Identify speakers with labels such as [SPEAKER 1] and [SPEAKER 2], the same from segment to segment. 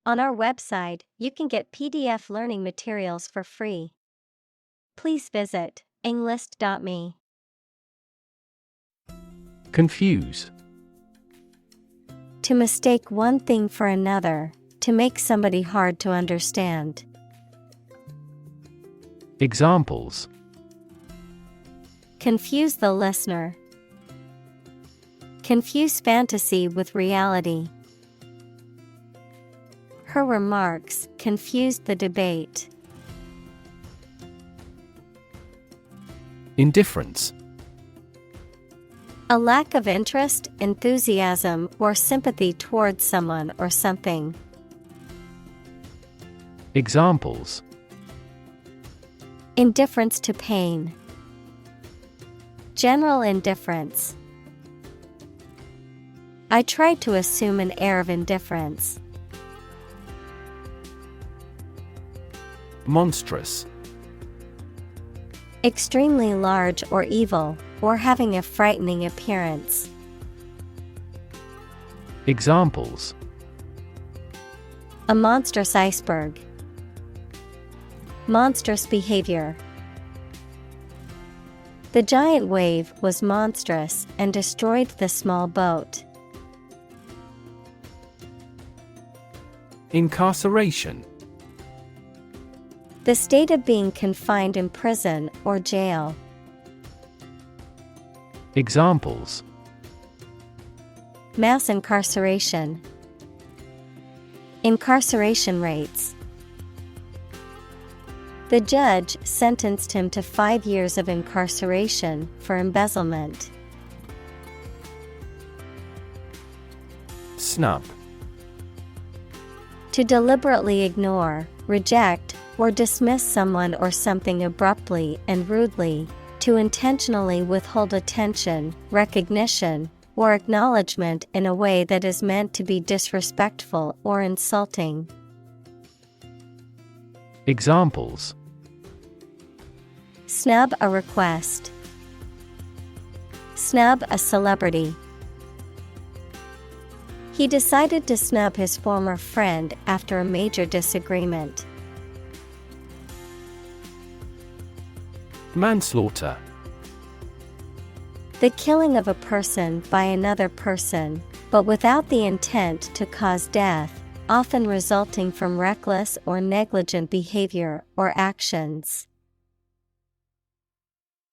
[SPEAKER 1] On our website, you can get PDF learning materials for free. Please visit englist.me.
[SPEAKER 2] Confuse.
[SPEAKER 1] To mistake one thing for another, to make somebody hard to understand.
[SPEAKER 2] Examples:
[SPEAKER 1] Confuse the listener. Confuse fantasy with reality. Her remarks confused the debate.
[SPEAKER 2] Indifference.
[SPEAKER 1] A lack of interest, enthusiasm, or sympathy towards someone or something.
[SPEAKER 2] Examples:
[SPEAKER 1] Indifference to pain. General indifference. I tried to assume an air of indifference.
[SPEAKER 2] Monstrous.
[SPEAKER 1] Extremely large or evil, or having a frightening appearance.
[SPEAKER 2] Examples:
[SPEAKER 1] A monstrous iceberg. Monstrous behavior. The giant wave was monstrous and destroyed the small boat.
[SPEAKER 2] Incarceration.
[SPEAKER 1] The state of being confined in prison or jail.
[SPEAKER 2] Examples:
[SPEAKER 1] Mass incarceration. Incarceration rates. The judge sentenced him to 5 years of incarceration for embezzlement.
[SPEAKER 2] Snub.
[SPEAKER 1] To deliberately ignore, reject, or dismiss someone or something abruptly and rudely, to intentionally withhold attention, recognition, or acknowledgement in a way that is meant to be disrespectful or insulting.
[SPEAKER 2] Examples:
[SPEAKER 1] Snub a request. Snub a celebrity. He decided to snub his former friend after a major disagreement.
[SPEAKER 2] Manslaughter.
[SPEAKER 1] The killing of a person by another person, but without the intent to cause death, often resulting from reckless or negligent behavior or actions.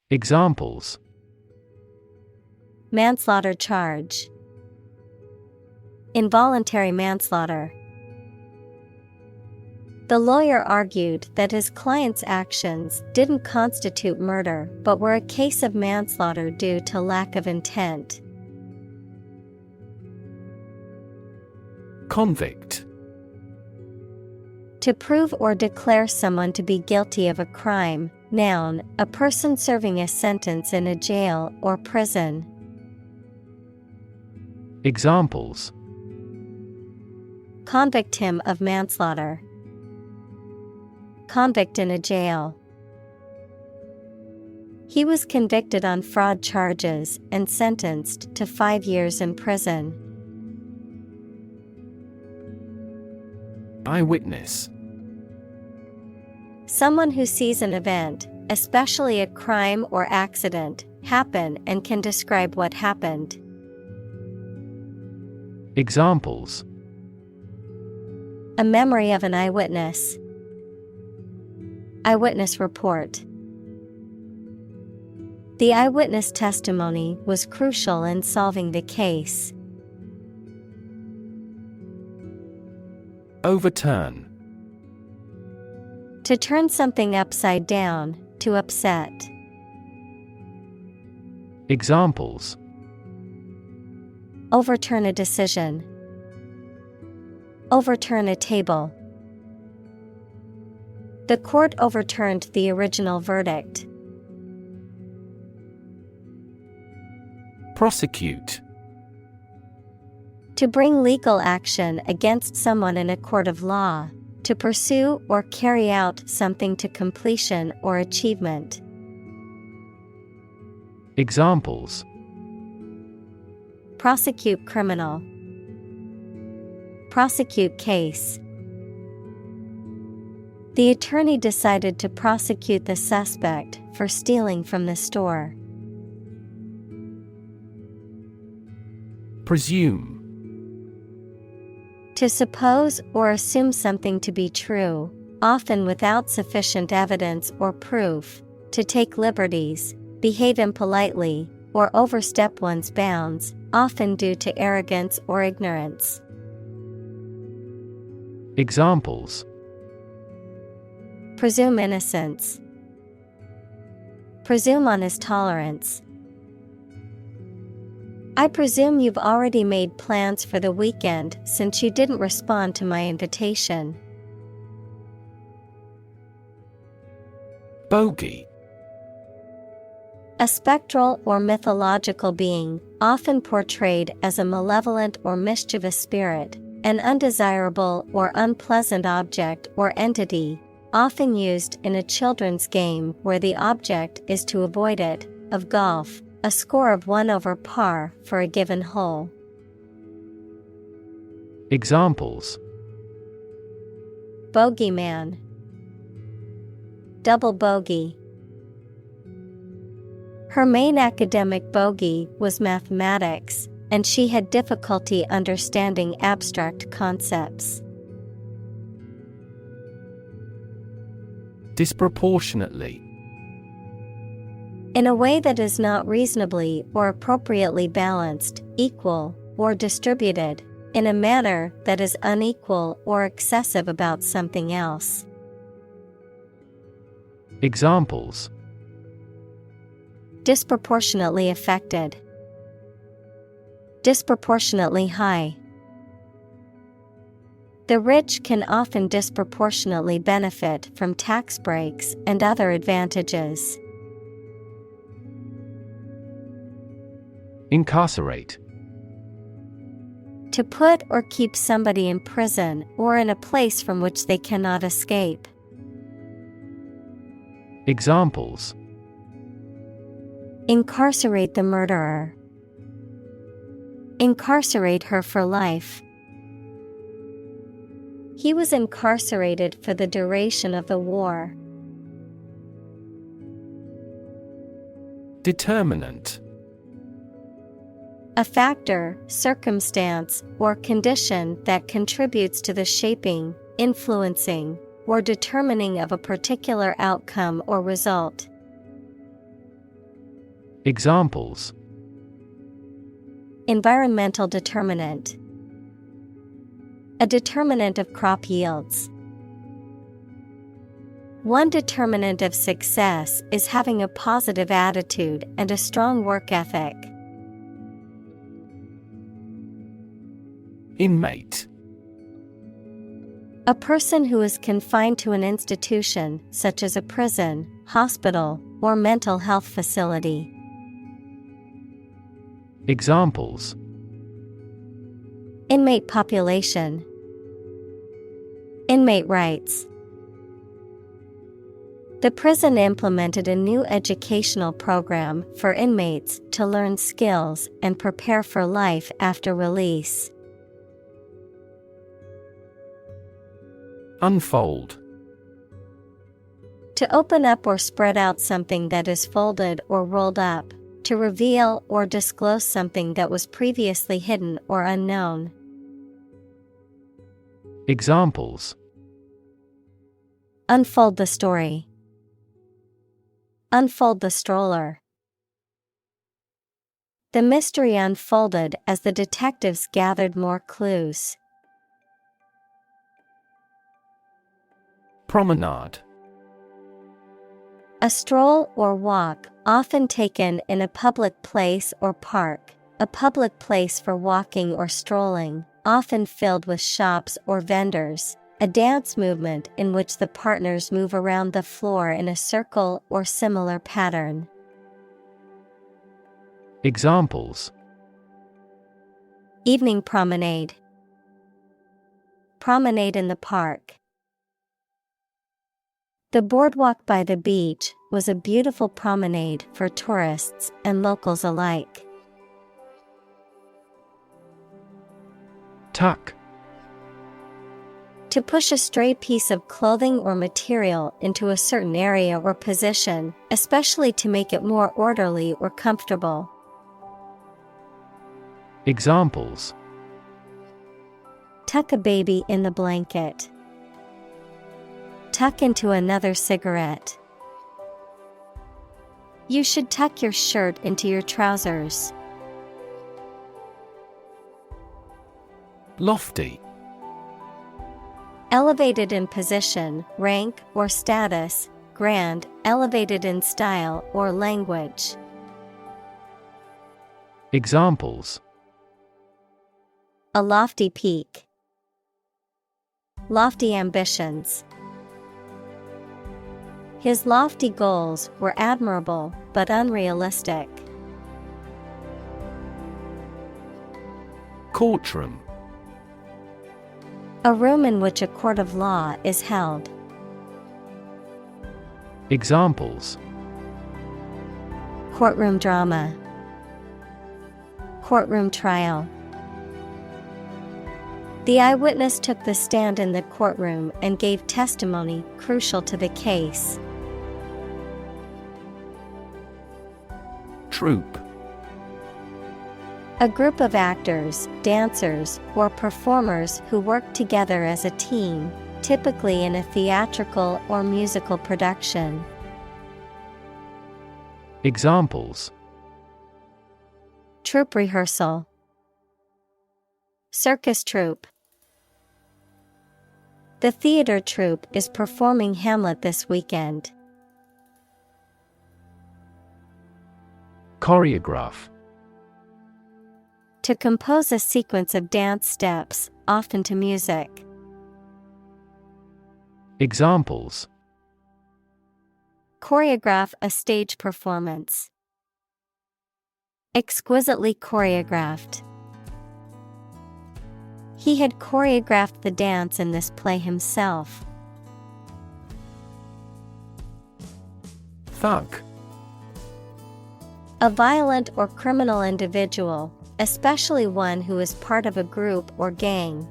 [SPEAKER 2] Examples:
[SPEAKER 1] Manslaughter charge. Involuntary manslaughter. The lawyer argued that his client's actions didn't constitute murder but were a case of manslaughter due to lack of intent.
[SPEAKER 2] Convict.
[SPEAKER 1] To prove or declare someone to be guilty of a crime. Noun, a person serving a sentence in a jail or prison.
[SPEAKER 2] Examples:
[SPEAKER 1] Convict him of manslaughter. Convict in a jail. He was convicted on fraud charges and sentenced to 5 years in prison.
[SPEAKER 2] Eyewitness.
[SPEAKER 1] Someone who sees an event, especially a crime or accident, happen and can describe what happened.
[SPEAKER 2] Examples:
[SPEAKER 1] A memory of an eyewitness. Eyewitness report. The eyewitness testimony was crucial in solving the case.
[SPEAKER 2] Overturn.
[SPEAKER 1] To turn something upside down, to upset.
[SPEAKER 2] Examples:
[SPEAKER 1] Overturn a decision. Overturn a table. The court overturned the original verdict.
[SPEAKER 2] Prosecute.
[SPEAKER 1] To bring legal action against someone in a court of law. To pursue or carry out something to completion or achievement.
[SPEAKER 2] Examples:
[SPEAKER 1] Prosecute criminal. Prosecute case. The attorney decided to prosecute the suspect for stealing from the store.
[SPEAKER 2] Presume.
[SPEAKER 1] To suppose or assume something to be true, often without sufficient evidence or proof, to take liberties, behave impolitely, or overstep one's bounds, often due to arrogance or ignorance.
[SPEAKER 2] Examples:
[SPEAKER 1] Presume innocence. Presume on his tolerance. I presume you've already made plans for the weekend since you didn't respond to my invitation.
[SPEAKER 2] Bogey.
[SPEAKER 1] A spectral or mythological being, often portrayed as a malevolent or mischievous spirit, an undesirable or unpleasant object or entity, often used in a children's game where the object is to avoid it, of golf, a score of 1 over par for a given hole.
[SPEAKER 2] Examples:
[SPEAKER 1] Bogeyman. Double bogey. Her main academic bogey was mathematics, and she had difficulty understanding abstract concepts.
[SPEAKER 2] Disproportionately.
[SPEAKER 1] In a way that is not reasonably or appropriately balanced, equal, or distributed, in a manner that is unequal or excessive about something else.
[SPEAKER 2] Examples:
[SPEAKER 1] Disproportionately affected. Disproportionately high. The rich can often disproportionately benefit from tax breaks and other advantages.
[SPEAKER 2] Incarcerate.
[SPEAKER 1] To put or keep somebody in prison or in a place from which they cannot escape.
[SPEAKER 2] Examples:
[SPEAKER 1] Incarcerate the murderer. Incarcerate her for life. He was incarcerated for the duration of the war.
[SPEAKER 2] Determinant.
[SPEAKER 1] A factor, circumstance, or condition that contributes to the shaping, influencing, or determining of a particular outcome or result.
[SPEAKER 2] Examples:
[SPEAKER 1] Environmental determinant. A determinant of crop yields. One determinant of success is having a positive attitude and a strong work ethic.
[SPEAKER 2] Inmate.
[SPEAKER 1] A person who is confined to an institution, such as a prison, hospital, or mental health facility.
[SPEAKER 2] Examples:
[SPEAKER 1] Inmate population. Inmate rights. The prison implemented a new educational program for inmates to learn skills and prepare for life after release.
[SPEAKER 2] Unfold.
[SPEAKER 1] To open up or spread out something that is folded or rolled up, to reveal or disclose something that was previously hidden or unknown.
[SPEAKER 2] Examples:
[SPEAKER 1] Unfold the story. Unfold the stroller. The mystery unfolded as the detectives gathered more clues.
[SPEAKER 2] Promenade.
[SPEAKER 1] A stroll or walk, often taken in a public place or park, a public place for walking or strolling, often filled with shops or vendors, a dance movement in which the partners move around the floor in a circle or similar pattern.
[SPEAKER 2] Examples:
[SPEAKER 1] Evening promenade. Promenade in the park. The boardwalk by the beach was a beautiful promenade for tourists and locals alike.
[SPEAKER 2] Tuck.
[SPEAKER 1] To push a stray piece of clothing or material into a certain area or position, especially to make it more orderly or comfortable.
[SPEAKER 2] Examples:
[SPEAKER 1] Tuck a baby in the blanket. Tuck into another cigarette. You should tuck your shirt into your trousers.
[SPEAKER 2] Lofty.
[SPEAKER 1] Elevated in position, rank, or status, grand, elevated in style or language.
[SPEAKER 2] Examples:
[SPEAKER 1] A lofty peak. Lofty ambitions. His lofty goals were admirable but unrealistic.
[SPEAKER 2] Courtroom.
[SPEAKER 1] A room in which a court of law is held.
[SPEAKER 2] Examples:
[SPEAKER 1] Courtroom drama. Courtroom trial. The eyewitness took the stand in the courtroom and gave testimony crucial to the case.
[SPEAKER 2] Troupe.
[SPEAKER 1] A group of actors, dancers, or performers who work together as a team, typically in a theatrical or musical production.
[SPEAKER 2] Examples:
[SPEAKER 1] Troupe rehearsal. Circus troupe. The theater troupe is performing Hamlet this weekend.
[SPEAKER 2] Choreograph.
[SPEAKER 1] To compose a sequence of dance steps, often to music.
[SPEAKER 2] Examples:
[SPEAKER 1] Choreograph a stage performance. Exquisitely choreographed. He had choreographed the dance in this play himself.
[SPEAKER 2] Thug.
[SPEAKER 1] A violent or criminal individual, especially one who is part of a group or gang.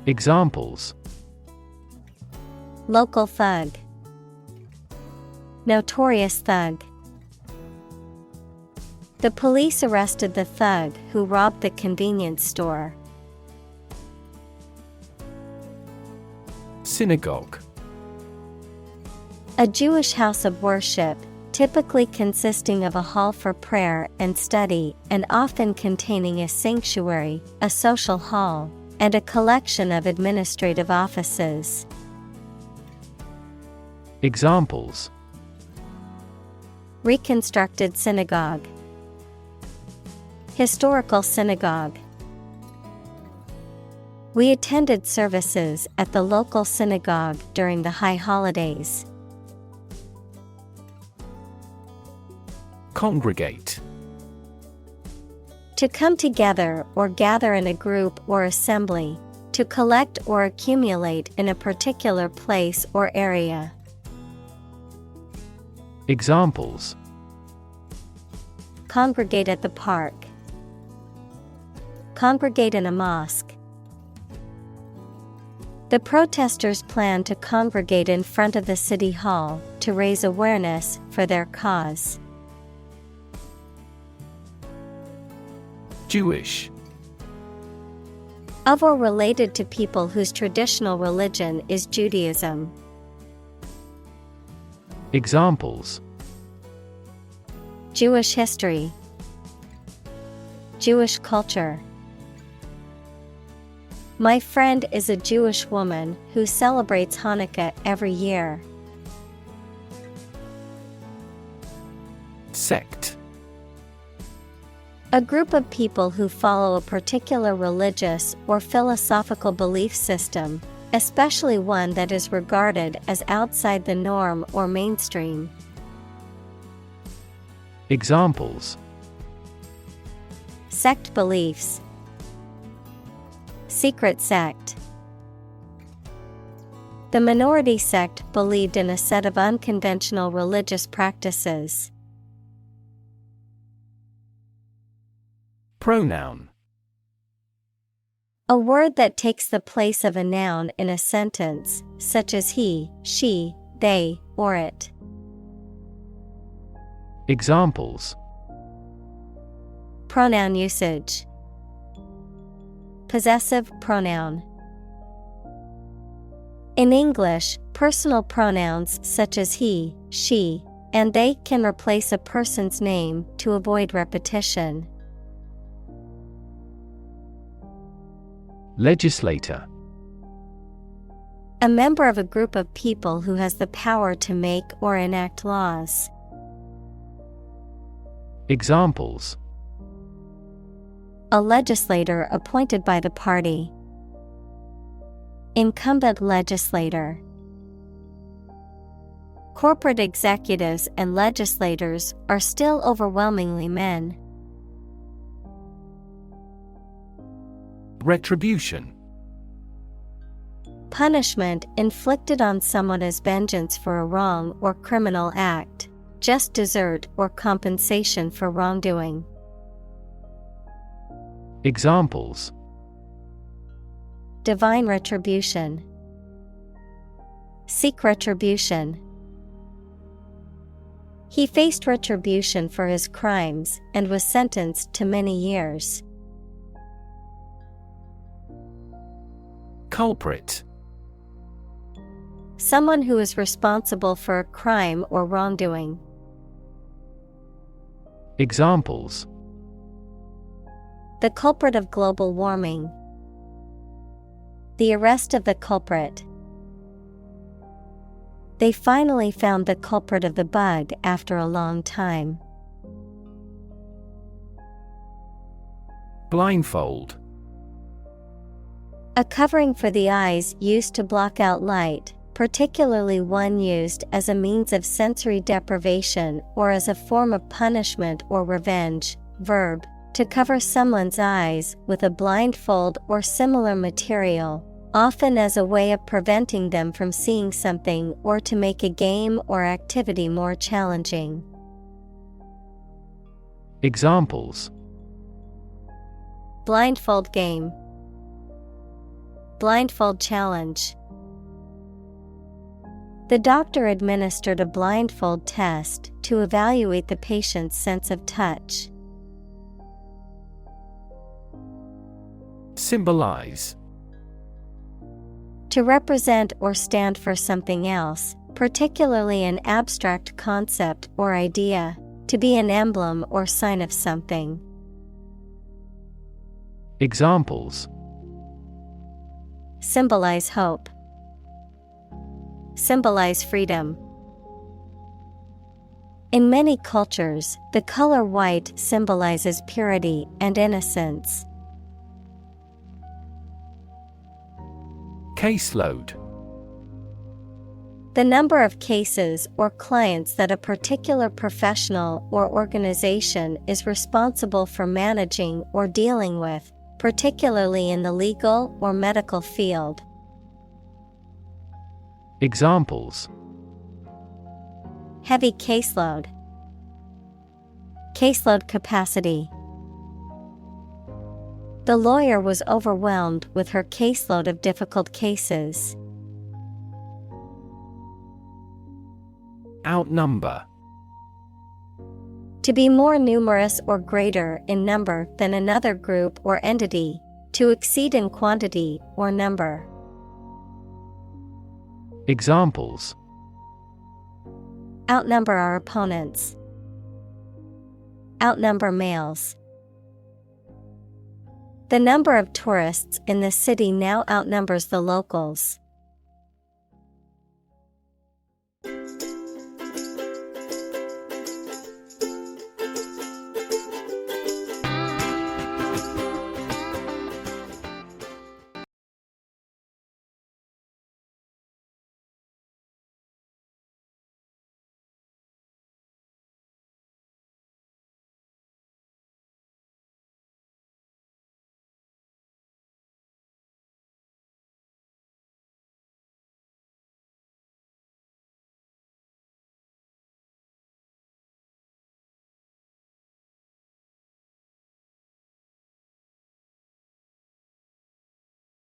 [SPEAKER 2] Examples:
[SPEAKER 1] Local thug. Notorious thug. The police arrested the thug who robbed the convenience store.
[SPEAKER 2] Synagogue.
[SPEAKER 1] A Jewish house of worship, typically consisting of a hall for prayer and study and often containing a sanctuary, a social hall, and a collection of administrative offices.
[SPEAKER 2] Examples:
[SPEAKER 1] Reconstructed synagogue. Historical synagogue. We attended services at the local synagogue during the high holidays.
[SPEAKER 2] Congregate.
[SPEAKER 1] To come together or gather in a group or assembly, to collect or accumulate in a particular place or area.
[SPEAKER 2] Examples:
[SPEAKER 1] Congregate at the park. Congregate in a mosque. The protesters plan to congregate in front of the city hall to raise awareness for their cause.
[SPEAKER 2] Jewish.
[SPEAKER 1] Of or related to people whose traditional religion is Judaism.
[SPEAKER 2] Examples:
[SPEAKER 1] Jewish history. Jewish culture. My friend is a Jewish woman who celebrates Hanukkah every year.
[SPEAKER 2] Sect.
[SPEAKER 1] A group of people who follow a particular religious or philosophical belief system, especially one that is regarded as outside the norm or mainstream.
[SPEAKER 2] Examples:
[SPEAKER 1] Sect beliefs. Secret sect. The minority sect believed in a set of unconventional religious practices.
[SPEAKER 2] Pronoun.
[SPEAKER 1] A word that takes the place of a noun in a sentence, such as he, she, they, or it.
[SPEAKER 2] Examples:
[SPEAKER 1] Pronoun usage. Possessive pronoun. In English, personal pronouns such as he, she, and they can replace a person's name to avoid repetition.
[SPEAKER 2] Legislator.
[SPEAKER 1] A member of a group of people who has the power to make or enact laws.
[SPEAKER 2] Examples:
[SPEAKER 1] A legislator appointed by the party. Incumbent legislator. Corporate executives and legislators are still overwhelmingly men.
[SPEAKER 2] Retribution.
[SPEAKER 1] Punishment inflicted on someone as vengeance for a wrong or criminal act, just desert or compensation for wrongdoing.
[SPEAKER 2] Examples:
[SPEAKER 1] Divine retribution. Seek retribution. He faced retribution for his crimes and was sentenced to many years.
[SPEAKER 2] Culprit.
[SPEAKER 1] Someone who is responsible for a crime or wrongdoing.
[SPEAKER 2] Examples:
[SPEAKER 1] The culprit of global warming. The arrest of the culprit. They finally found the culprit of the bug after a long time.
[SPEAKER 2] Blindfold.
[SPEAKER 1] A covering for the eyes used to block out light, particularly one used as a means of sensory deprivation or as a form of punishment or revenge. Verb: to cover someone's eyes with a blindfold or similar material, often as a way of preventing them from seeing something or to make a game or activity more challenging.
[SPEAKER 2] Examples:
[SPEAKER 1] Blindfold game. Blindfold challenge. The doctor administered a blindfold test to evaluate the patient's sense of touch.
[SPEAKER 2] Symbolize.
[SPEAKER 1] To represent or stand for something else, particularly an abstract concept or idea, to be an emblem or sign of something.
[SPEAKER 2] Examples:
[SPEAKER 1] Symbolize hope. Symbolize freedom. In many cultures, the color white symbolizes purity and innocence.
[SPEAKER 2] Caseload.
[SPEAKER 1] The number of cases or clients that a particular professional or organization is responsible for managing or dealing with, particularly in the legal or medical field.
[SPEAKER 2] Examples:
[SPEAKER 1] Heavy caseload. Caseload capacity. The lawyer was overwhelmed with her caseload of difficult cases.
[SPEAKER 2] Outnumber.
[SPEAKER 1] To be more numerous or greater in number than another group or entity, to exceed in quantity or number.
[SPEAKER 2] Examples:
[SPEAKER 1] Outnumber our opponents. Outnumber males. The number of tourists in the city now outnumbers the locals.